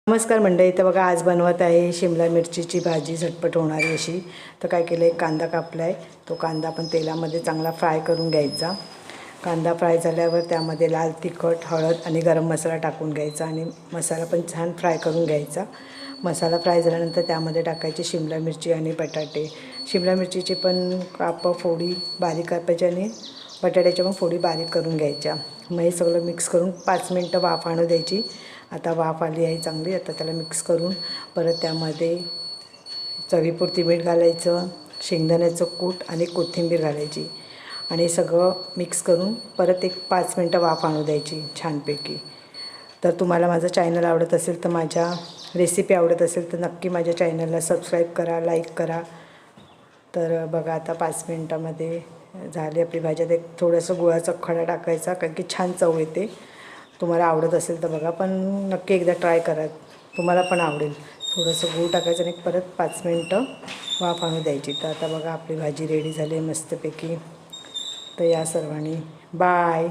नमस्कार मंडळी. तर बघा आज बनवत आहे शिमला मिरचीची भाजी, झटपट होणारी अशी. तर काय केलं, एक कांदा कापला आहे. तो कांदा आपण तेलामध्ये चांगला फ्राय करून घ्यायचा. कांदा फ्राय झाल्यावर त्यामध्ये लाल तिखट, हळद आणि गरम मसाला टाकून घ्यायचा आणि मसाला पण छान फ्राय करून घ्यायचा. मसाला फ्राय झाल्यानंतर त्यामध्ये टाकायची शिमला मिरची आणि बटाटे. शिमला मिरचीची पण फोडी बारीक कापायची आणि बटाट्याच्या पण फोडी बारीक करून घ्यायच्या. मग हे सगळं मिक्स करून 5 मिनटं वाफ आणू द्यायची. आता वाफ आली आहे चांगली. आता त्याला मिक्स करून परत त्यामध्ये चवीपुरती मीठ घालायचं, शेंगदाण्याचं कूट आणि कोथिंबीर घालायची आणि सगळं मिक्स करून परत एक 5 मिनटं वाफ आणू द्यायची छानपैकी. तर तुम्हाला माझं चॅनल आवडत असेल, तर माझ्या रेसिपी आवडत असेल तर नक्की माझ्या चॅनलला सबस्क्राईब करा, लाईक करा. तर बघा आता 5 मिनटामध्ये झाली आपली भाजी. एक थोडंसं गुळाचा खडा टाकायचा कारण की छान चव येते. तुम्हाला आवडत असेल तर बघा, पण नक्की एकदा ट्राय करा, तुम्हाला पण आवडेल. थोडंसं गूळ टाकायचं आणि परत 5 मिनटं वाफ आणू द्यायची. तर आता बघा आपली भाजी रेडी झाली आहे मस्तपैकी. तर या सर्वांनी बाय.